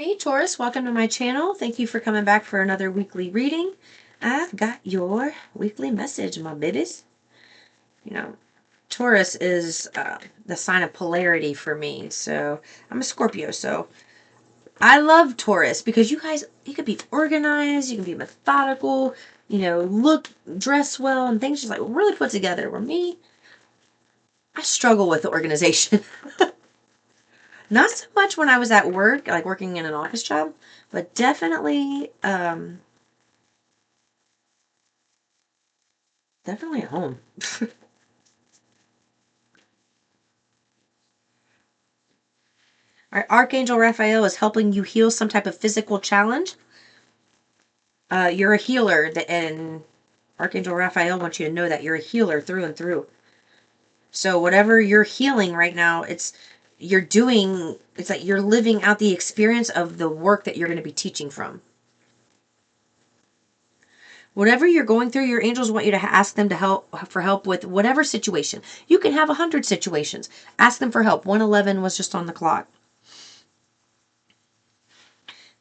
Hey Taurus, welcome to my channel. Thank you for coming back for another weekly reading. I've got your weekly message, my babies. You know, Taurus is the sign of polarity for me. So I'm a Scorpio, so I love Taurus because you can be organized, you can be methodical, dress well, and things just like really put together. Where me, I struggle with the organization. Not so much when I was at work, like working in an office job, but definitely definitely at home. Our Archangel Raphael is helping you heal some type of physical challenge. You're a healer, and Archangel Raphael wants you to know that you're a healer through and through. So whatever you're healing right now, it's like you're living out the experience of the work that you're going to be teaching from. Whatever you're going through, your angels want you to ask them for help with whatever situation. You can have 100 situations. Ask them for help. 111 was just on the clock.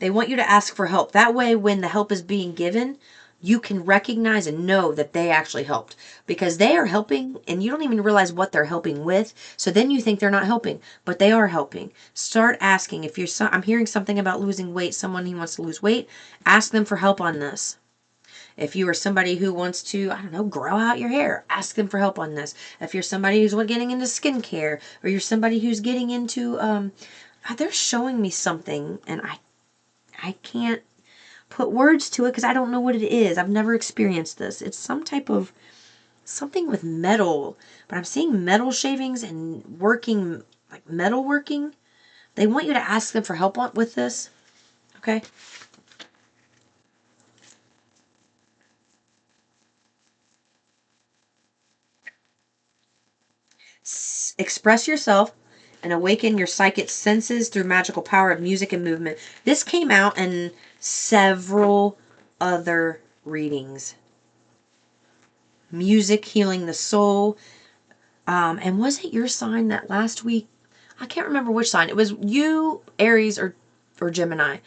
They want you to ask for help. That way, when the help is being given, you can recognize and know that they actually helped, because they are helping and you don't even realize what they're helping with. So then you think they're not helping, but they are helping. Start asking. If I'm hearing something about losing weight, someone who wants to lose weight, ask them for help on this. If you are somebody who wants to, I don't know, grow out your hair, ask them for help on this. If you're somebody who's getting into skincare, or you're somebody who's getting into, they're showing me something and I can't put words to it because I don't know what it is. I've never experienced this. It's some type of something with metal, but I'm seeing metal shavings and working, like metal working. They want you to ask them for help with this. Okay. Express yourself and awaken your psychic senses through magical power of music and movement. This came out in several other readings. Music healing the soul. And was it your sign that last week? I can't remember which sign. It was you, Aries, or Gemini,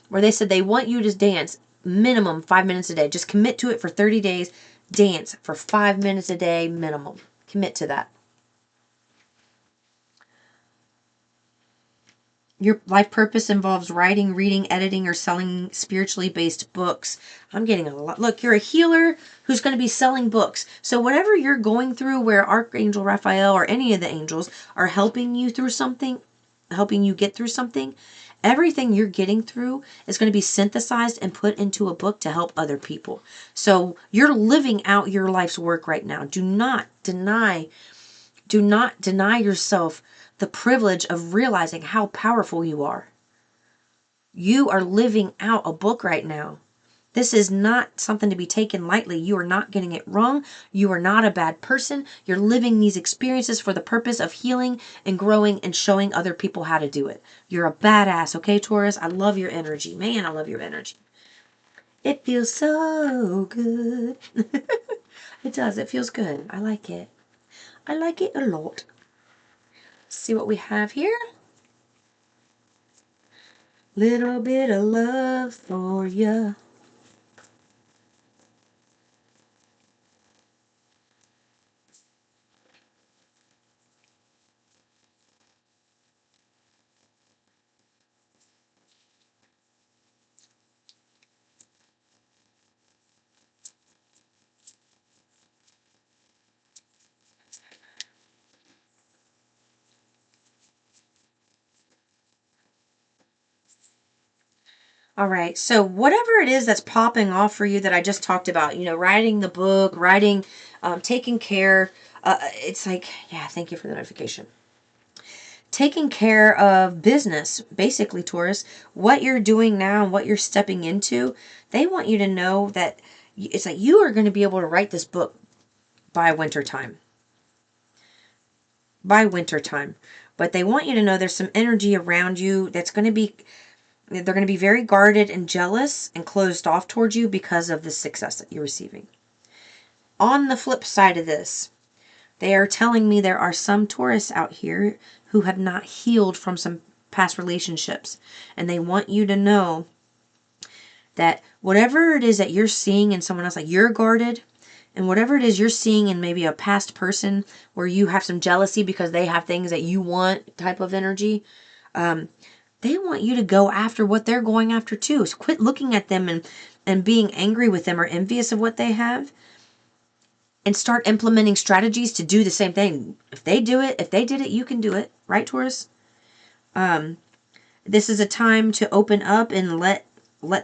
where they said they want you to dance minimum 5 minutes a day. Just commit to it for 30 days. Dance for 5 minutes a day minimum. Commit to that. Your life purpose involves writing, reading, editing, or selling spiritually based books. I'm getting a lot. Look, you're a healer who's going to be selling books. So whatever you're going through, where Archangel Raphael or any of the angels are helping you through something, helping you get through something, everything you're getting through is going to be synthesized and put into a book to help other people. So you're living out your life's work right now. Do not deny yourself the privilege of realizing how powerful you are. You are living out a book right now. This is not something to be taken lightly. You are not getting it wrong. You are not a bad person. You're living these experiences for the purpose of healing and growing and showing other people how to do it. You're a badass, okay, Taurus? I love your energy. Man, I love your energy. It feels so good. It does. It feels good. I like it. I like it a lot. See what we have here. Little bit of love for ya. All right. So whatever it is that's popping off for you that I just talked about, writing the book, taking care. It's like, yeah, thank you for the notification. Taking care of business, basically, Taurus. What you're doing now and what you're stepping into, they want you to know that it's like you are going to be able to write this book by wintertime. By wintertime. But they want you to know there's some energy around you that's going to be, they're going to be very guarded and jealous and closed off towards you because of the success that you're receiving. On the flip side of this, they are telling me there are some Taurus out here who have not healed from some past relationships. And they want you to know that whatever it is that you're seeing in someone else, like you're guarded, and whatever it is you're seeing in maybe a past person where you have some jealousy because they have things that you want type of energy, they want you to go after what they're going after too. So quit looking at them and being angry with them or envious of what they have, and start implementing strategies to do the same thing. If they do it, if they did it, you can do it. Right, Taurus? This is a time to open up and let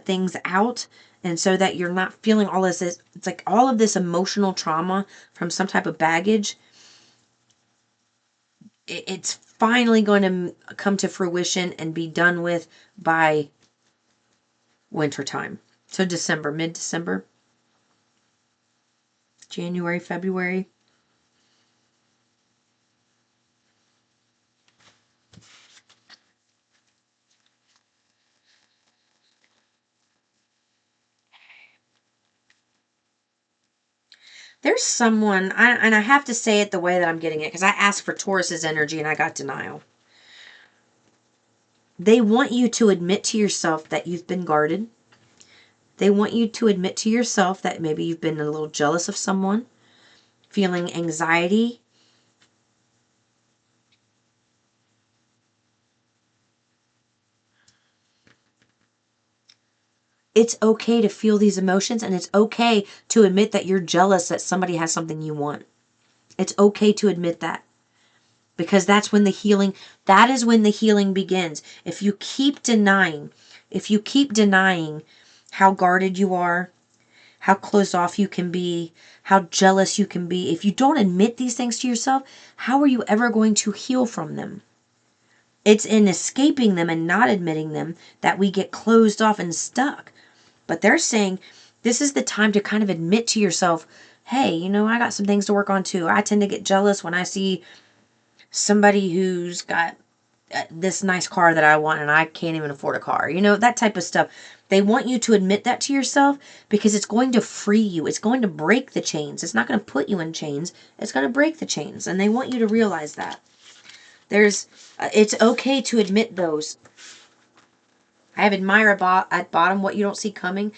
things out. And so that you're not feeling all this, it's like all of this emotional trauma from some type of baggage. It's finally going to come to fruition and be done with by wintertime. So December, mid-December, January, February. There's someone, and I have to say it the way that I'm getting it, because I asked for Taurus's energy and I got denial. They want you to admit to yourself that you've been guarded. They want you to admit to yourself that maybe you've been a little jealous of someone, feeling anxiety. It's okay to feel these emotions, and it's okay to admit that you're jealous that somebody has something you want. It's okay to admit that, because that's when that is when the healing begins. If you keep denying how guarded you are, how closed off you can be, how jealous you can be, if you don't admit these things to yourself, how are you ever going to heal from them? It's in escaping them and not admitting them that we get closed off and stuck. But they're saying this is the time to kind of admit to yourself, hey, I got some things to work on too. I tend to get jealous when I see somebody who's got this nice car that I want and I can't even afford a car. That type of stuff. They want you to admit that to yourself because it's going to free you. It's going to break the chains. It's not going to put you in chains. It's going to break the chains. And they want you to realize that. It's okay to admit those. I have admire at bottom what you don't see coming.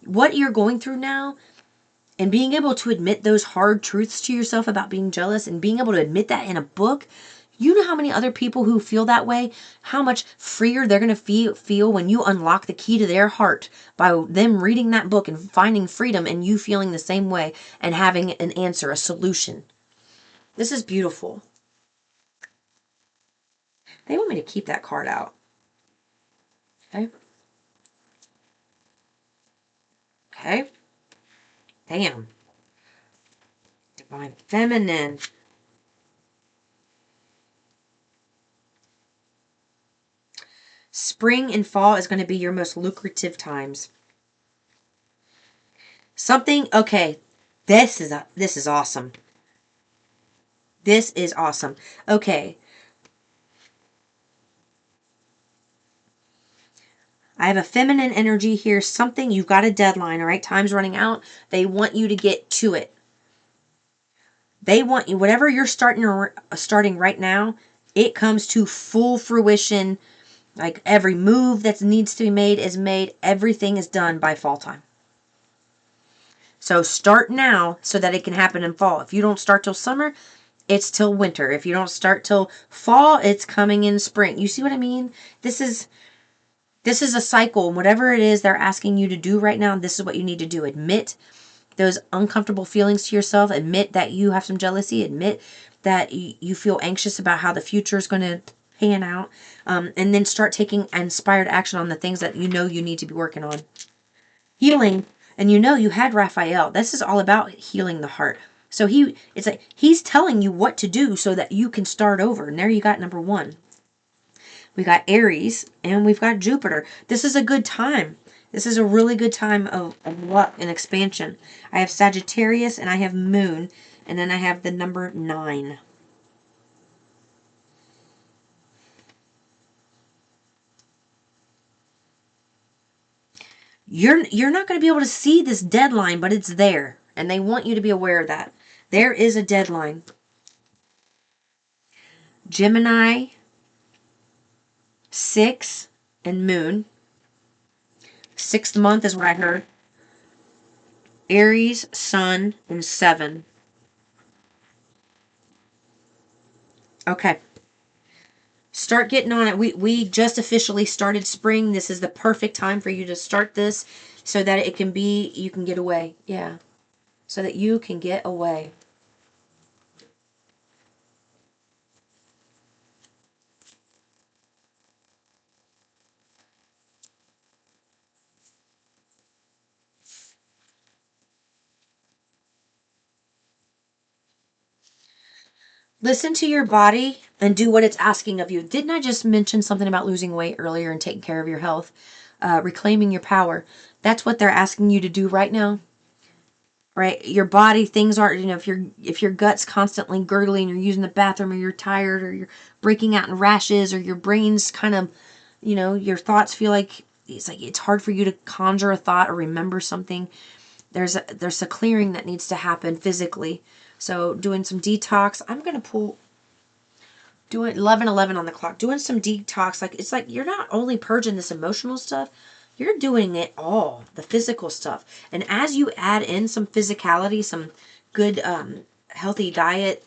What you're going through now, and being able to admit those hard truths to yourself about being jealous and being able to admit that in a book. You know how many other people who feel that way, how much freer they're going to feel when you unlock the key to their heart by them reading that book and finding freedom and you feeling the same way and having an answer, a solution. This is beautiful. They want me to keep that card out. Okay. Okay. Damn. Divine Feminine. Spring and fall is going to be your most lucrative times. Okay, this is awesome. This is awesome. Okay. I have a feminine energy here. You've got a deadline, all right? Time's running out. They want you to get to it. They want you, whatever you're starting right now, it comes to full fruition. Like every move that needs to be made is made. Everything is done by fall time. So start now so that it can happen in fall. If you don't start till summer, it's till winter. If you don't start till fall, it's coming in spring. You see what I mean? This is a cycle. Whatever it is they're asking you to do right now, this is what you need to do. Admit those uncomfortable feelings to yourself. Admit that you have some jealousy. Admit that you feel anxious about how the future is going to pan out. And then start taking inspired action on the things that you need to be working on. Healing. And you had Raphael. This is all about healing the heart. So it's like he's telling you what to do so that you can start over. And there you got number 1. We got Aries and we've got Jupiter. This is a good time. This is a really good time of luck and expansion. I have Sagittarius and I have Moon. And then I have the number 9. You're not going to be able to see this deadline, but it's there. And they want you to be aware of that. There is a deadline. Gemini 6 and moon. 6th month is what I heard. Aries, sun, and 7. Okay. Start getting on it. We just officially started spring. This is the perfect time for you to start this so that it can be, you can get away. Yeah. So that you can get away. Listen to your body and do what it's asking of you. Didn't I just mention something about losing weight earlier and taking care of your health? Reclaiming your power. That's what they're asking you to do right now. Right? Your body, things aren't, if your gut's constantly gurgling, you're using the bathroom, or you're tired, or you're breaking out in rashes, or your brain's kind of, your thoughts feel like it's hard for you to conjure a thought or remember something. There's a clearing that needs to happen physically. So doing some detox. I'm going to pull, doing 11:11 on the clock, doing some detox. It's like you're not only purging this emotional stuff, you're doing it all, the physical stuff. And as you add in some physicality, some good healthy diet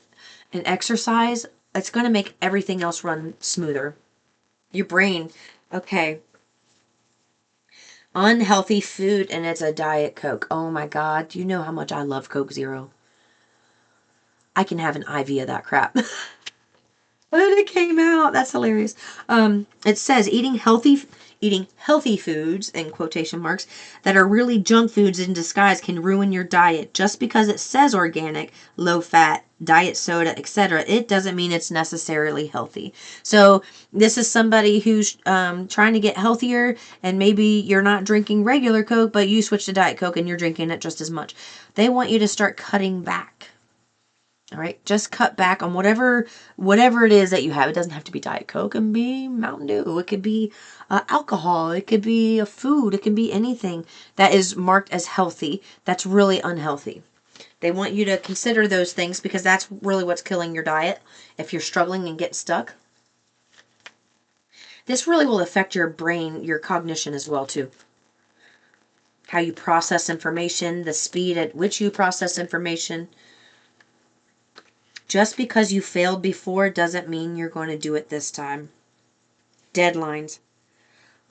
and exercise, it's going to make everything else run smoother. Your brain, okay. Unhealthy food, and it's a Diet Coke. Oh my God, do you know how much I love Coke Zero? I can have an IV of that crap. When it came out, that's hilarious. It says eating healthy foods in quotation marks that are really junk foods in disguise can ruin your diet. Just because it says organic, low fat, diet soda, etc., it doesn't mean it's necessarily healthy. So this is somebody who's trying to get healthier, and maybe you're not drinking regular Coke, but you switch to Diet Coke and you're drinking it just as much. They want you to start cutting back. All right, just cut back on whatever it is that you have. It doesn't have to be Diet Coke. It can be Mountain Dew. It could be alcohol. It could be a food. It can be anything that is marked as healthy that's really unhealthy. They want you to consider those things because that's really what's killing your diet if you're struggling and get stuck. This really will affect your brain, your cognition as well too. How you process information, the speed at which you process information. Just because you failed before doesn't mean you're going to do it this time. Deadlines.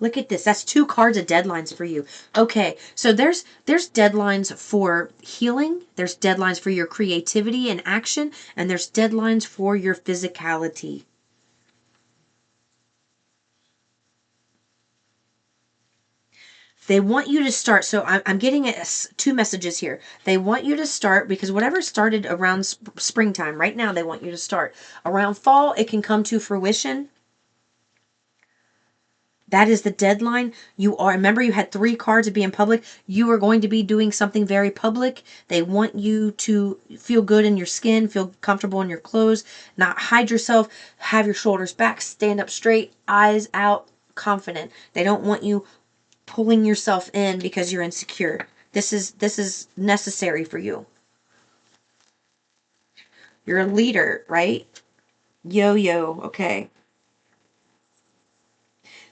Look at this. That's 2 cards of deadlines for you. Okay, so there's deadlines for healing. There's deadlines for your creativity and action. And there's deadlines for your physicality. They want you to start. So I'm getting 2 messages here. They want you to start because whatever started around springtime, right now they want you to start. Around fall, it can come to fruition. That is the deadline. Remember you had 3 cards of being public. You are going to be doing something very public. They want you to feel good in your skin, feel comfortable in your clothes, not hide yourself, have your shoulders back, stand up straight, eyes out, confident. They don't want you pulling yourself in because you're insecure. This is necessary for you. You're a leader, right? Yo-yo, okay.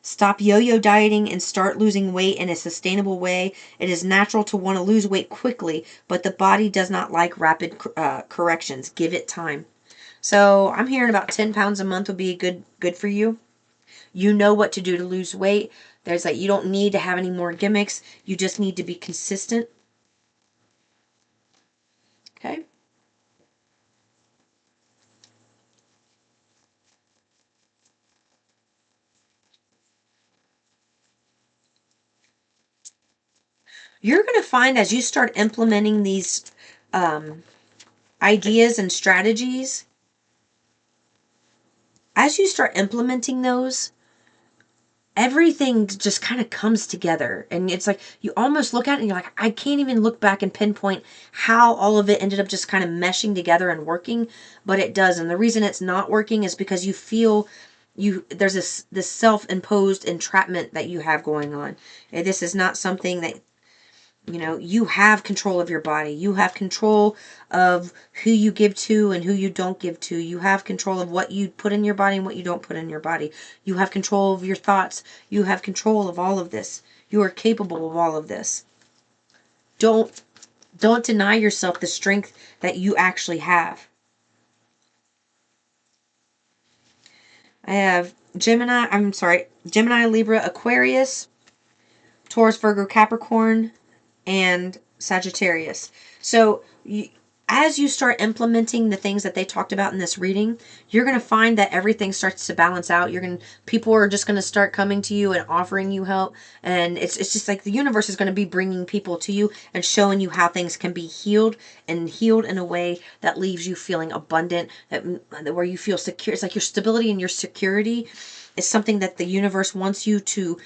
Stop yo-yo dieting and start losing weight in a sustainable way. It is natural to want to lose weight quickly, but the body does not like rapid corrections. Give it time. So I'm hearing about 10 pounds a month would be good for you. You know what to do to lose weight. There's you don't need to have any more gimmicks. You just need to be consistent. Okay. You're going to find as you start implementing these ideas and strategies, as you start implementing those, everything just kind of comes together. And it's like you almost look at it and you're like, I can't even look back and pinpoint how all of it ended up just kind of meshing together and working, but it does. And the reason it's not working is because you feel there's this self-imposed entrapment that you have going on. And this is not something You know, you have control of your body. You have control of who you give to and who you don't give to. You have control of what you put in your body and what you don't put in your body. You have control of your thoughts. You have control of all of this. You are capable of all of this. Don't deny yourself the strength that you actually have. I have Gemini, Libra, Aquarius, Taurus, Virgo, Capricorn, and Sagittarius. So as you start implementing the things that they talked about in this reading, you're going to find that everything starts to balance out. People are just going to start coming to you and offering you help, and it's just like the universe is going to be bringing people to you and showing you how things can be healed, and healed in a way that leaves you feeling abundant, where you feel secure. It's like your stability and your security is something that the universe wants you to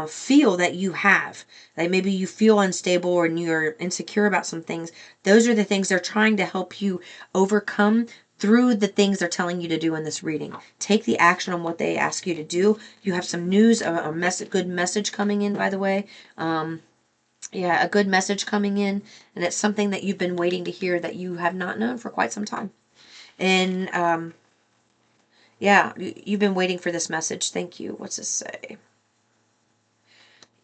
feel that you have. Like maybe you feel unstable or you're insecure about some things. Those are the things they're trying to help you overcome through the things they're telling you to do in this reading. Take the action on what they ask you to do. You have some news, a good message coming in, by the way. Yeah, a good message coming in, and it's something that you've been waiting to hear that you have not known for quite some time. And yeah, you've been waiting for this message. Thank you. What's this say?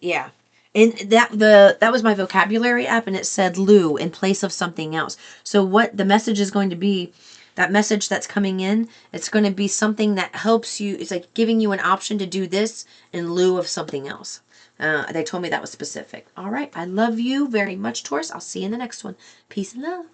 Yeah. And that was my vocabulary app, and it said Lou in place of something else. So what the message is going to be, that message that's coming in, it's going to be something that helps you. It's like giving you an option to do this in lieu of something else. They told me that was specific. All right. I love you very much, Taurus. I'll see you in the next one. Peace and love.